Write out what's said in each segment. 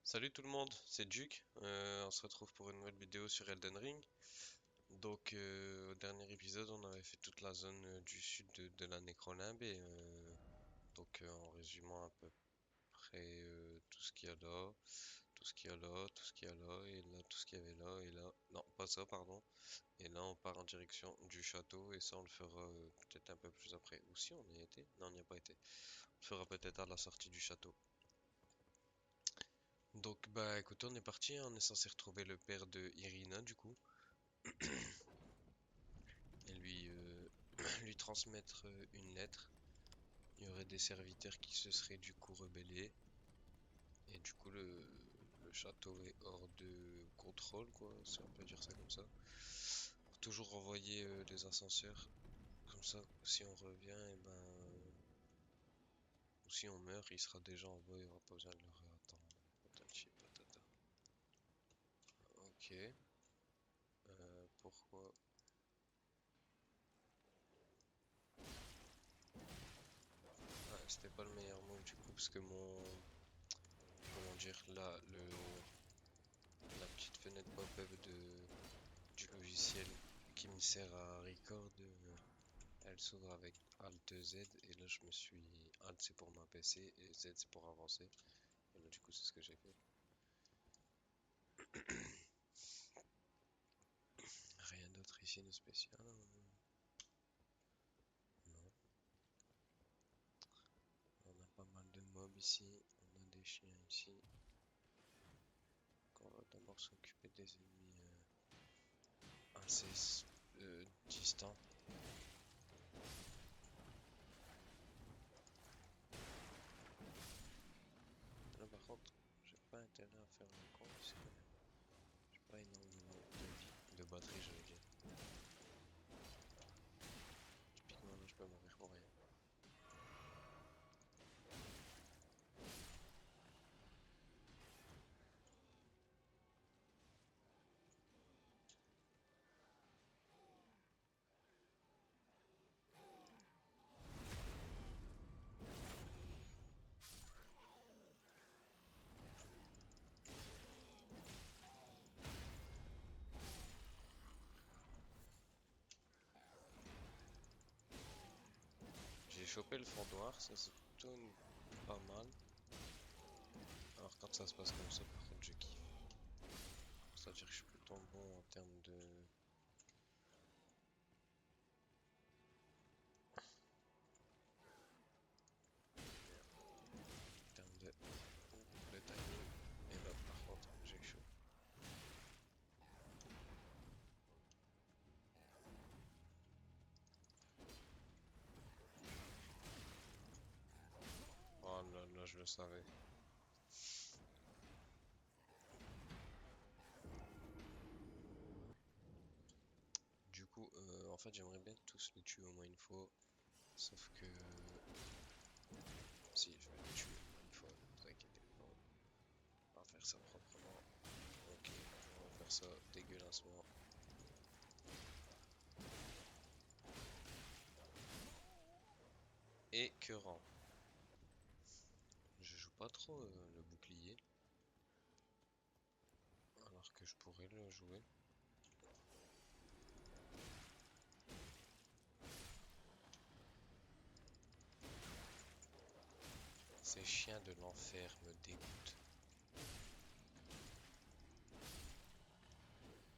Salut tout le monde, c'est Duke. On se retrouve pour une nouvelle vidéo sur Elden Ring. Au dernier épisode, on avait fait toute la zone du sud de la Nécrolimbe et en résumant à peu près tout ce qu'il y a là, tout ce qu'il y a là, tout ce qu'il y a là, et là, tout ce qu'il y avait là, et là. Non, pas ça, pardon. Et là, on part en direction du château et ça, on le fera peut-être un peu plus après. Ou si on y a été? Non, on n'y a pas été. On le fera peut-être à la sortie du château. Bah écoutez, on est parti, hein. On est censé retrouver le père de Irina du coup et lui transmettre une lettre. Il y aurait des serviteurs qui se seraient du coup rebellés et du coup le château est hors de contrôle quoi, si on peut dire ça comme ça. Faut toujours renvoyer les ascenseurs comme ça. Si on revient et ou si on meurt, il sera déjà en bas, il n'y aura pas besoin de le réattendre. Patati patata. Ok. Pourquoi? Ah, c'était pas le meilleur move du coup parce que comment dire là la petite fenêtre pop-up du logiciel qui me sert à record, elle s'ouvre avec Alt Z et là je me suis Alt c'est pour ma PC et Z c'est pour avancer et là du coup c'est ce que j'ai fait. Rien d'autre ici de spécial, hein. Non. On a pas mal de mobs ici, on a des chiens ici. Donc on va d'abord s'occuper des ennemis assez distants. Là par contre, j'ai pas intérêt à faire le con parce que j'ai pas énormément de vie, de batterie je veux dire. Typiquement là je peux mourir pour rien. J'ai chopé le fond noir, ça c'est plutôt pas mal. Alors quand ça se passe comme ça, par contre je kiffe. C'est-à-dire que je suis plutôt bon en termes de timing. Et là par contre j'ai chaud. Oh là là, je le savais. Du coup, en fait j'aimerais bien tous les tuer au moins une fois. Sauf que... Si, je vais les tuer au moins une fois, ne vous inquiétez pas. On va faire ça proprement. Ok, on va faire ça dégueulassement. Écœurant. Je joue pas trop le bouclier. Alors que je pourrais le jouer. Ces chiens de l'enfer me dégoûtent.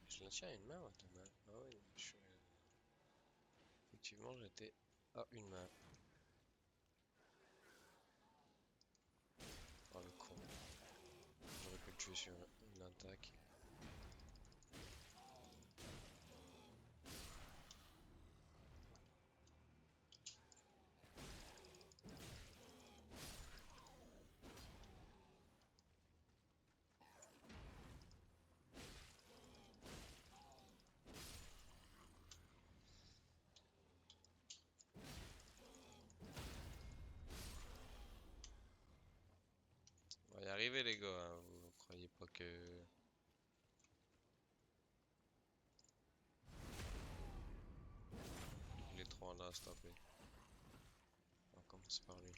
Je la tiens à une main ou à deux mains? Ah oui, effectivement j'étais à une main. Oh le con. J'aurais pu le tuer sur une attaque. On va y arriver les gars, hein. Vous croyez pas que... Il est trop en là, s'il te plaît. On va commencer par lui.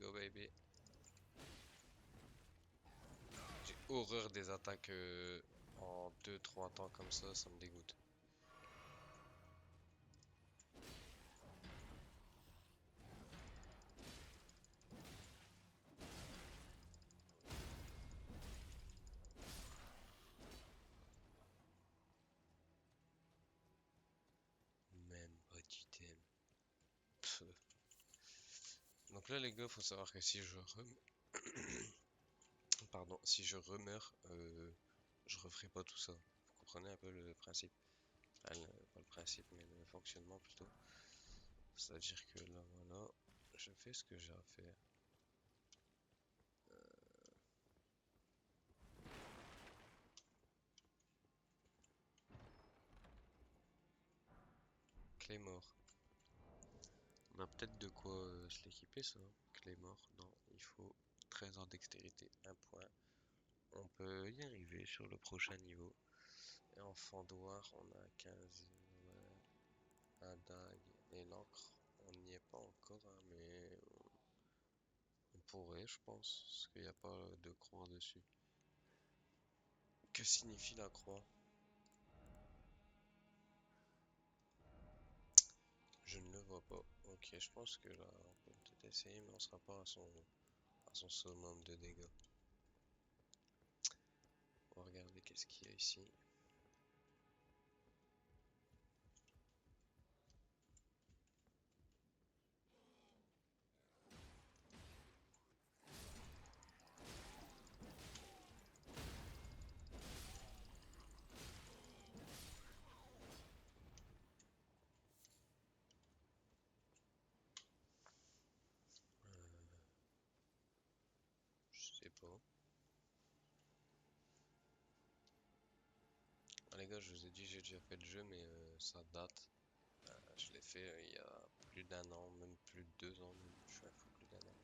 go baby. J'ai horreur des attaques en 2-3 temps comme ça me dégoûte. Même pas d'item. Pff. Donc là les gars, faut savoir que si je pardon, si je remeurs, je referai pas tout ça. Vous comprenez un peu le principe? Enfin, pas le principe, mais le fonctionnement plutôt. C'est-à-dire que là, voilà, je fais ce que j'ai à faire. Claymore. On a peut-être de quoi se l'équiper ça. Claymore, non, il faut 13 en dextérité, un point. On peut y arriver sur le prochain niveau. Et en fendoir, on a 15, ouais, un dague et l'encre. On n'y est pas encore, hein, mais on pourrait, je pense, parce qu'il n'y a pas de croix dessus. Que signifie la croix? Je ne le vois pas. Ok, je pense que là, on peut peut-être essayer, mais on sera pas à son summum de dégâts. On va regarder qu'est-ce qu'il y a ici. Je sais pas. Ah, les gars, je vous ai dit, j'ai déjà fait le jeu, mais ça date. Je l'ai fait il y a plus d'un an, même plus de 2 ans, même. Je suis un fou, plus d'un an.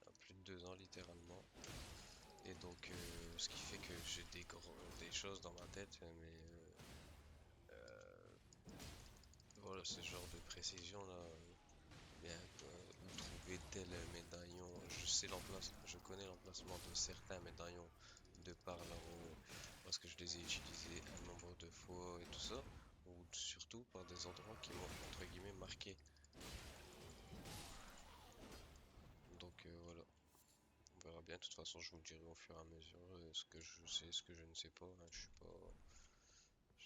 Il y a plus de 2 ans, littéralement. Et donc, ce qui fait que j'ai des choses dans ma tête, mais voilà, ce genre de précision là. Bien, où trouver tel médaillon. Je connais l'emplacement de certains médaillons de par parce que je les ai utilisés un nombre de fois et tout ça, ou surtout par des endroits qui m'ont entre guillemets marqué. Donc voilà, on verra bien. De toute façon, je vous le dirai au fur et à mesure ce que je sais, ce que je ne sais pas. Hein. Je suis pas,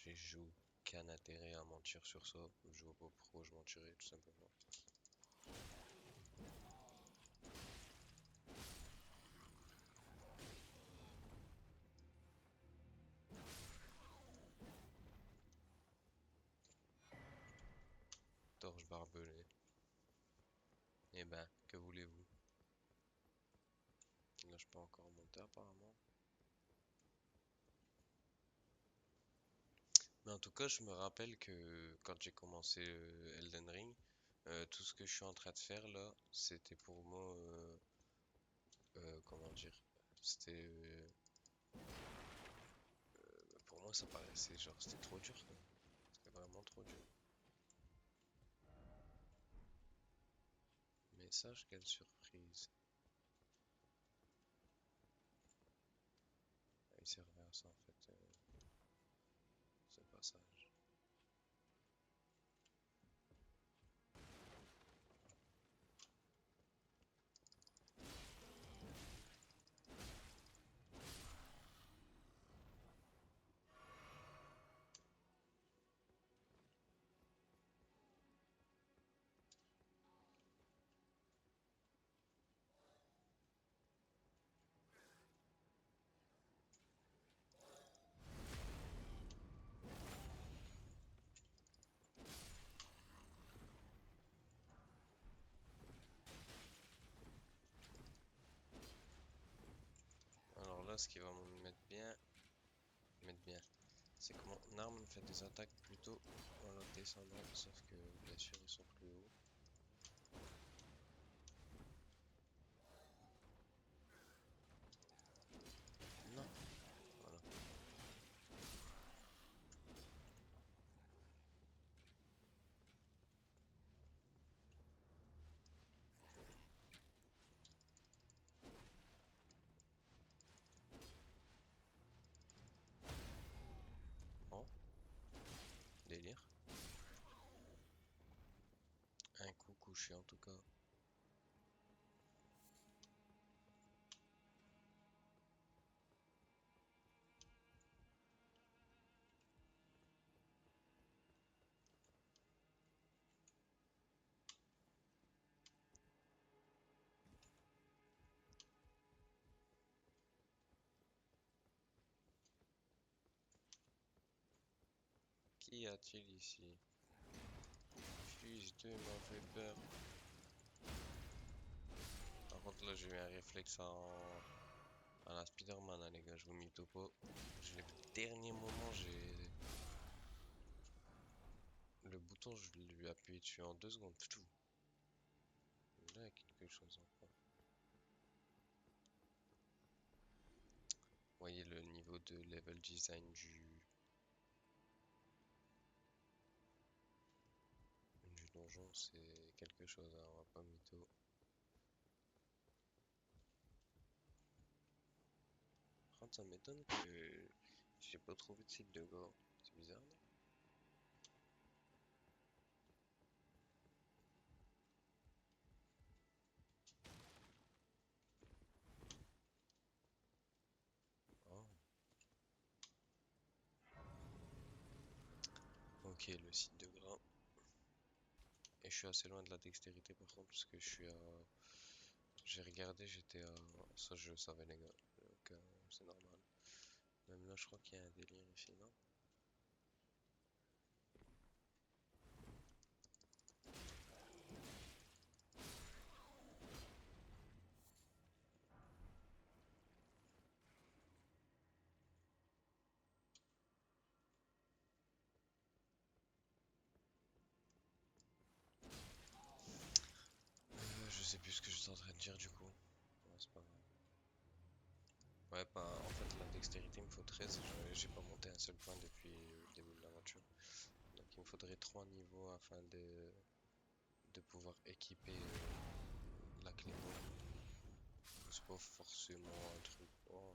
j'ai aucun intérêt à mentir sur ça. Je vois pas pourquoi je mentirais tout simplement. Torche barbelée. Eh ben, que voulez-vous? Là, je peux encore monter apparemment. Mais en tout cas, je me rappelle que quand j'ai commencé Elden Ring, tout ce que je suis en train de faire là, c'était pour moi, comment dire, c'était, pour moi ça paraissait genre, c'était trop dur quoi. C'était vraiment trop dur. Message, quelle surprise. Ah, il servait à ça en fait, ce passage. Alors là, ce qui va me mettre bien, c'est que mon arme fait des attaques plutôt en la descendant, sauf que bien sûr ils sont plus hauts. Non, voilà. chier en tout cas. Qu'y a-t-il ici? Fils de m'a fait peur. Par contre là j'ai eu un réflexe à la Spider-Man hein, les gars, je vous mytho pas. Le dernier moment j'ai... Le bouton je lui ai appuyé dessus en 2 secondes. Pfff. Là il y a quelque chose encore. Vous voyez le niveau de level design du donjon, c'est quelque chose, hein, on va pas mytho. Par contre, ça m'étonne que j'ai pas trouvé de site de Go. C'est bizarre, non? Oh. Ok, le site de gras. Et je suis assez loin de la dextérité par contre, parce que je suis à... J'ai regardé, j'étais à... Ça, je le savais, les gars. Donc, c'est normal. Même là, je crois qu'il y a un délire ici, non? Je sais plus ce que je suis en train de dire du coup. Ouais, c'est pas grave. Ouais, bah, en fait, la dextérité, il me faut 13. J'ai pas monté un seul point depuis le début de l'aventure. Donc, il me faudrait 3 niveaux afin de pouvoir équiper la clé. C'est pas forcément un truc. Oh,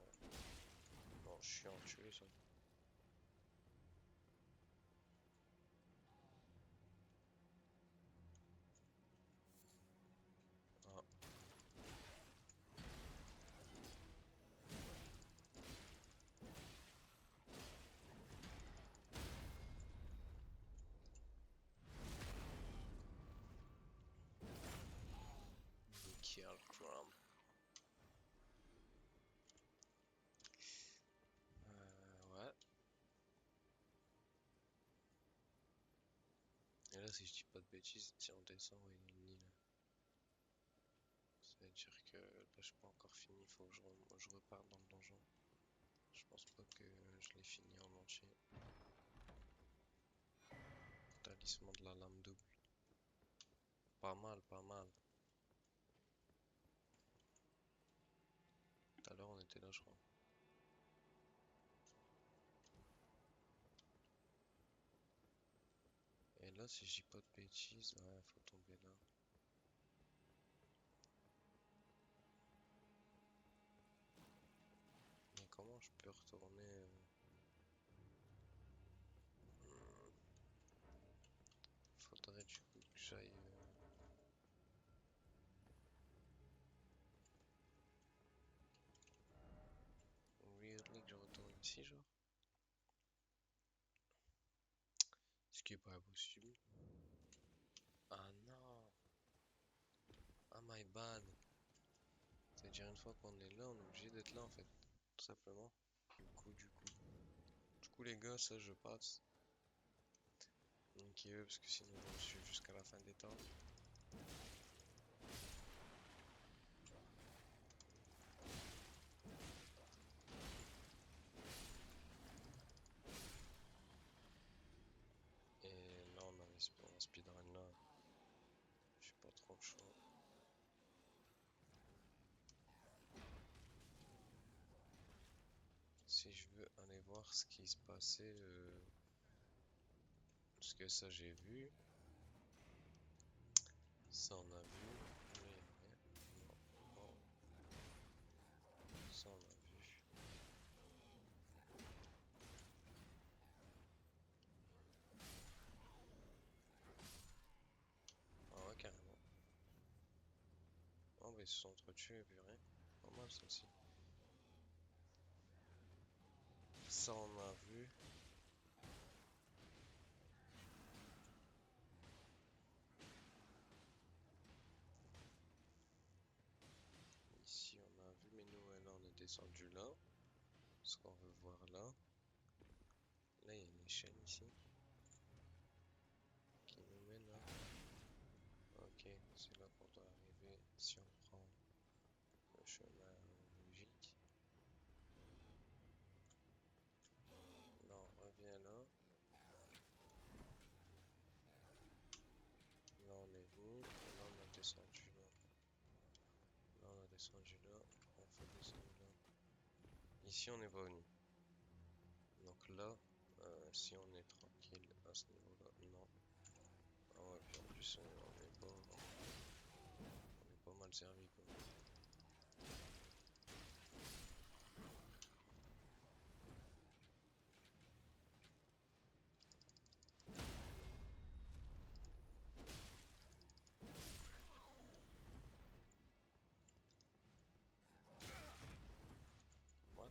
non, chiant à tuer ça. Ah, Nickel Chrome. Ouais. Et là, si je dis pas de bêtises, si on descend, ouais, il y a une île. Ça veut dire que là, je suis pas encore fini. Il faut que je reparte dans le donjon. Je pense pas que je l'ai fini en entier. Talisman de la lame double. Pas mal, pas mal. Tout à l'heure, on était là, je crois. Et là, si je dis pas de bêtises, ouais, faut tomber là. Mais comment je peux retourner hmm, faudrait du coup que j'aille. Weirdly, que je retourne ici, genre. Ce qui est pas possible. Ah non! Ah my bad! C'est-à-dire, une fois qu'on est là, on est obligé d'être là en fait. Tout simplement. Du coup, les gars, ça je passe. Niquez eux, parce que sinon ils vont me suivre jusqu'à la fin des temps. Et là, on avait un speedrun là. J'ai pas trop le choix. Si je veux aller voir ce qui se passait, parce que ça j'ai vu, ça on a vu, mais y a rien. Non, non, ça on a vu. Ah ouais, carrément. se sont entretués, purée. Pas mal celle-ci. Ça on a vu. Ici on a vu, mais nous là on est descendu là. Ce qu'on veut voir là. Là il y a une échelle ici. Qui nous mène là. Ok, c'est là qu'on doit arriver si on prend le chemin logique. Là on revient là. Là on est venu, et là on a descendu là. Là on a descendu là, on fait descendre là. Ici on n'est pas venu. Donc là, si on est tranquille à ce niveau-là, non. Ah ouais, puis en plus on est pas mal servi quoi. What?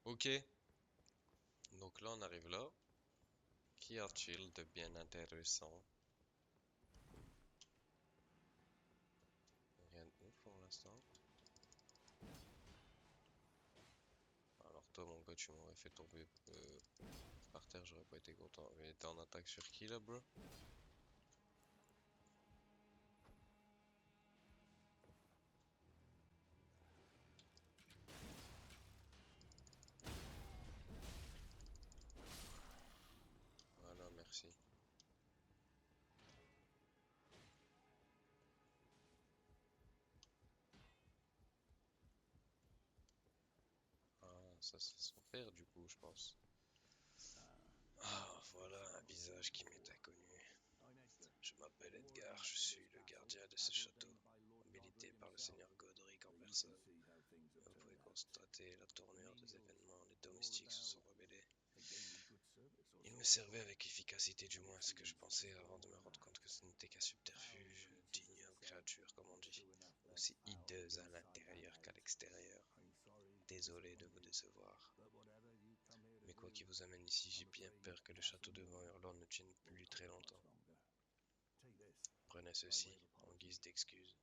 Ok, donc là on arrive là. Qu'y a-t-il de bien intéressant? Rien de ouf pour l'instant. Alors toi mon gars tu m'aurais fait tomber par terre, j'aurais pas été content. Mais t'es en attaque sur qui là bro? Voilà, merci. Ah, ça c'est son père du coup je pense. Ah, voilà un visage qui m'est inconnu. Je m'appelle Edgar, je suis le gardien de ce château, habilité par le seigneur Godric en personne. Vous pouvez constater la tournure des événements, les domestiques se sont rebellés. Ils me servaient avec efficacité, du moins ce que je pensais avant de me rendre compte que ce n'était qu'un subterfuge d'ignobles créatures, comme on dit, aussi hideuses à l'intérieur qu'à l'extérieur. Désolé de vous décevoir. Mais quoi qui vous amène ici, j'ai bien peur que le château de Van Hurlon ne tienne plus très longtemps. Prenez ceci en guise d'excuse.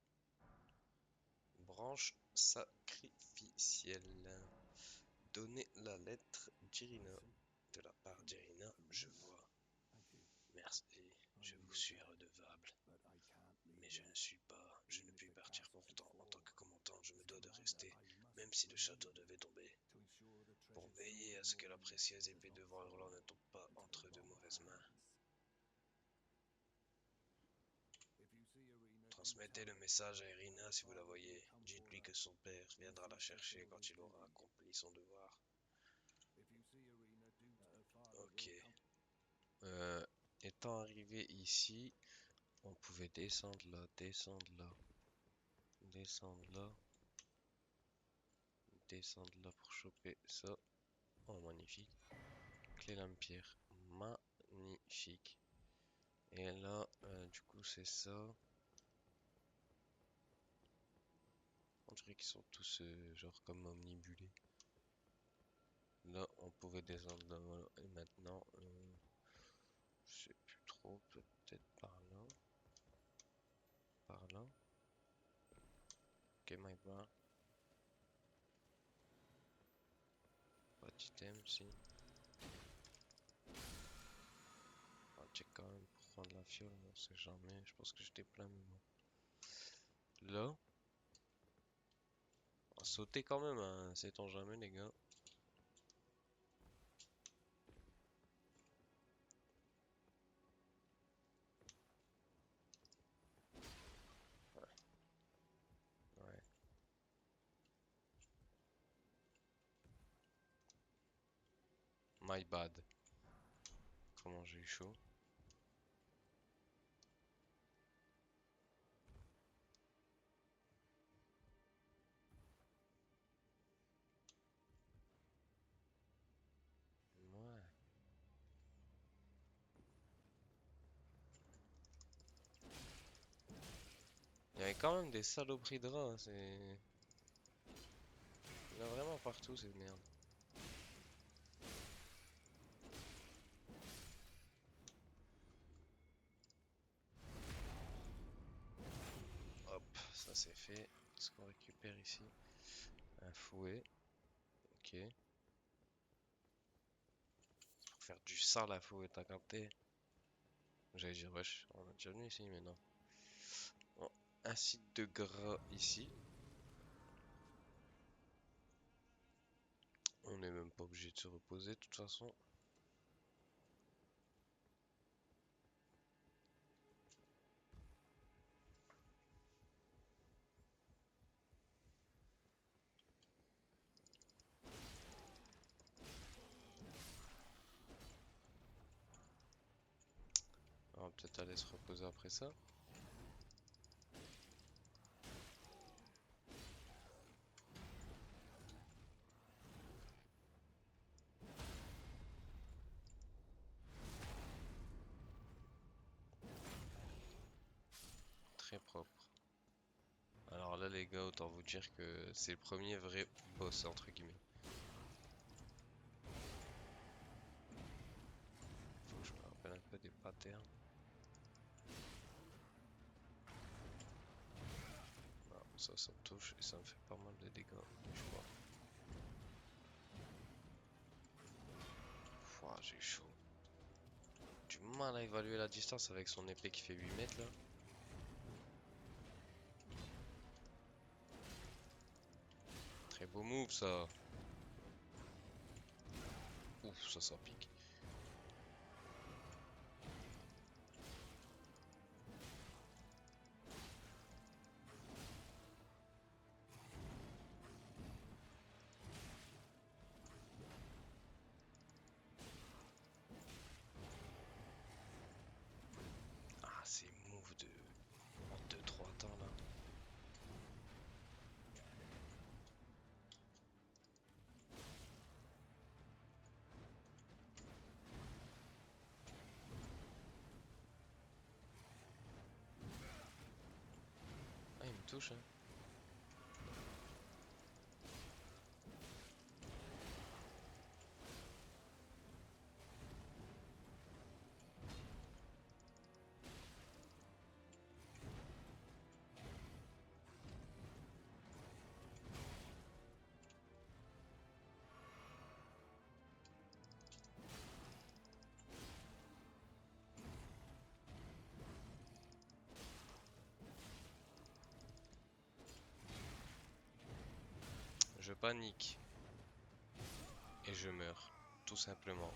Branche sacrificielle. Donnez la lettre d'Irina. De la part d'Irina, je vois. Merci, je vous suis redevable. Mais je ne puis partir pour autant. En tant que commandant, je me dois de rester, même si le château devait tomber, pour veiller à ce que la précieuse épée de Van Hurlon ne tombe pas entre de mauvaises mains. Transmettez le message à Irina si vous la voyez. Dites-lui que son père viendra la chercher quand il aura accompli son devoir. Ok. Euh, Étant arrivé ici, on pouvait descendre là, descendre là, descendre là pour choper ça. Oh, magnifique. Clé lame pierre. Magnifique. Et là, du coup, c'est ça. On dirait qu'ils sont tous genre comme omnibulés. Là, on pouvait descendre là, voilà. Et maintenant, je sais plus trop, peut-être par là. Par là. Ok, my bad. Pas d'item, si. On va check quand même pour prendre la fiole, on sait jamais. Je pense que j'étais plein, mais bon. Là, on va sauter quand même, hein. Sait-on jamais, les gars. Ouais. Ouais. My bad. Comment j'ai eu chaud. quand même des saloperies de rats, c'est... Il y en a vraiment partout, cette merde. Hop, ça c'est fait. Qu'est-ce qu'on récupère ici? Un fouet. Ok. Pour faire du sale à fouet, t'as capté? J'allais dire, wesh, on a déjà venu ici, mais non. Bon, un site de gras ici. On n'est même pas obligé de se reposer, de toute façon. On va peut-être aller se reposer après ça. Très propre. Alors là, les gars, autant vous dire que c'est le premier vrai boss, entre guillemets. Faut que je me rappelle un peu des patterns. Non, ça me touche et ça me fait pas mal de dégâts, je crois. Pouah, j'ai eu chaud. Du mal à évaluer la distance avec son épée qui fait 8 mètres là. Très beau move ça. Ouf, ça pique. Ah, ces moves de... en 2-3 temps là. Ah, il me touche hein. Je panique. Et je meurs. Tout simplement.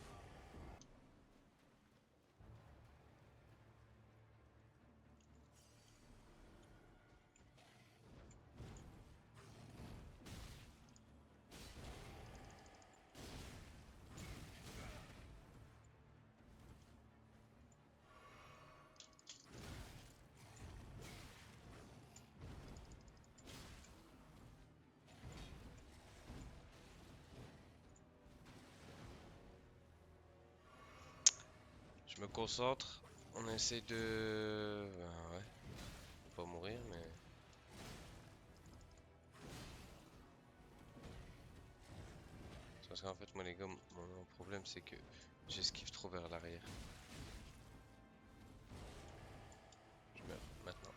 Je me concentre. On essaie de... Ben ouais. Pas mourir mais... Parce qu'en fait moi les gars, mon problème c'est que j'esquive trop vers l'arrière. Je meurs maintenant.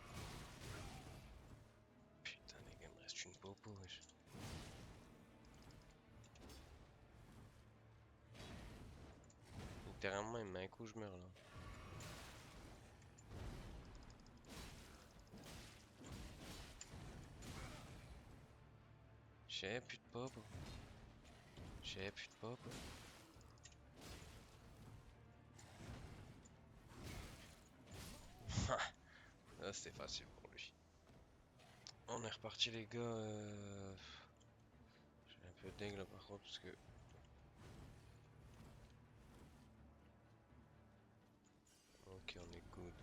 Putain les gars, il me reste une popo wesh. Littéralement il me met un coup, je meurs là. J'ai plus de pop. J'ai plus de pop. Là c'était facile pour lui. On est reparti les gars. J'ai un peu d'aigle par contre parce que... Ok, on est good.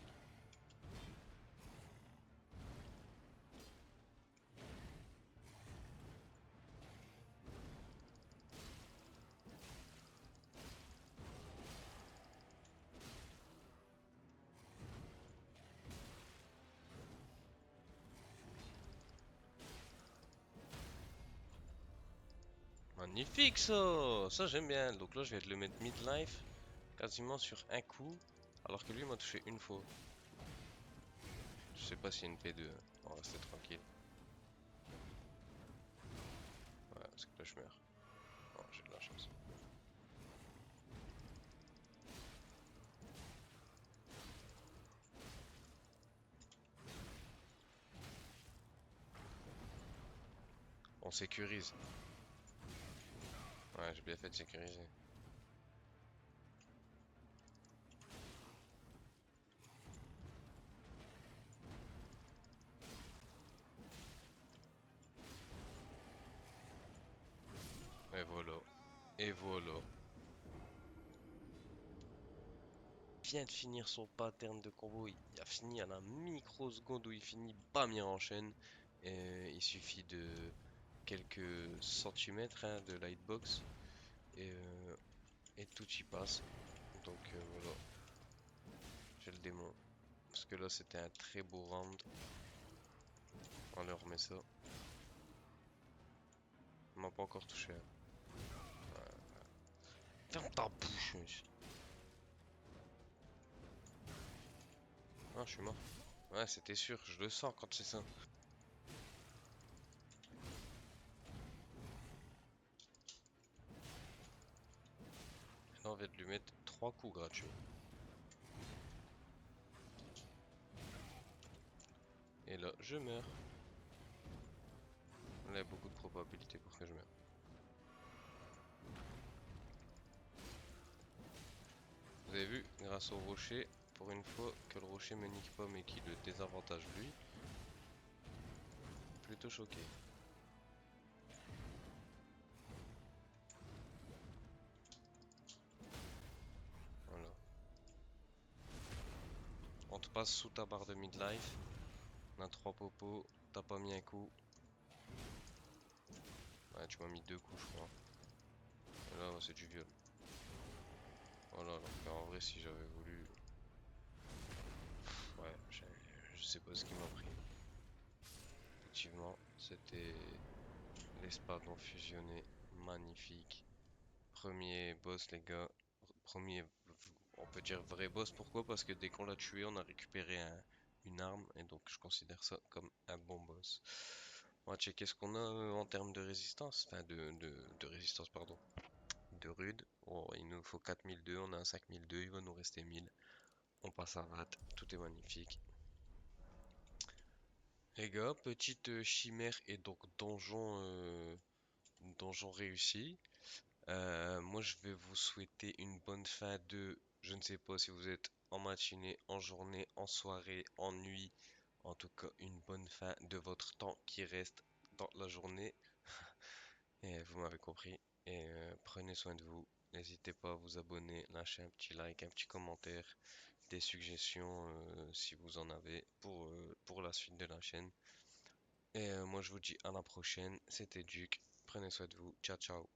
Magnifique ça! Ça j'aime bien. Donc là je vais te le mettre midlife quasiment sur un coup. Alors que lui m'a touché une fois. Je sais pas s'il y a une P2, hein. On va rester tranquille. Ouais, parce que là je meurs. Oh, j'ai de la chance. On sécurise. Ouais, j'ai bien fait de sécuriser. Et voilà. Et voilà. Il vient de finir son pattern de combo. Il a fini à la microseconde où il finit, bam, il enchaîne. Et il suffit de quelques centimètres hein, de lightbox. Et, euh, et tout y passe. Donc voilà, j'ai le démon. Parce que là c'était un très beau round. On leur remet ça. On m'a pas encore touché, hein. Ferme ta bouche, wesh. Ah, je suis mort. Ouais, c'était sûr, je le sens quand c'est ça. Là, on vient de lui mettre 3 coups gratuits. Et là, je meurs. Là, il y a beaucoup de probabilités pour que je meure. Vous avez vu, grâce au rocher, pour une fois que le rocher me nique pas mais qui le désavantage lui, plutôt choqué. Voilà. On te passe sous ta barre de midlife. On a 3 popos. T'as pas mis un coup. Ouais, tu m'as mis 2 coups, je crois. Et là, ouais, c'est du viol. Voilà, alors qu'en vrai, si j'avais voulu. Ouais, je sais pas ce qui m'a pris. Effectivement, c'était l'espadon fusionné. Magnifique. Premier boss, les gars. Premier, on peut dire vrai boss. Pourquoi? Parce que dès qu'on l'a tué, on a récupéré une arme. Et donc, je considère ça comme un bon boss. On va checker ce qu'on a en termes de résistance. Enfin, de résistance, pardon. De rude. Oh, il nous faut 4002. On a un 5002. Il va nous rester 1000. On passe à rat. Tout est magnifique. Les gars, petite chimère et donc donjon réussi. Moi, je vais vous souhaiter une bonne fin de, je ne sais pas si vous êtes en matinée, en journée, en soirée, en nuit, en tout cas une bonne fin de votre temps qui reste dans la journée. Et vous m'avez compris. Et prenez soin de vous. N'hésitez pas à vous abonner, lâcher un petit like, un petit commentaire, des suggestions si vous en avez pour la suite de la chaîne. Et moi je vous dis à la prochaine. C'était Duke. Prenez soin de vous. Ciao ciao.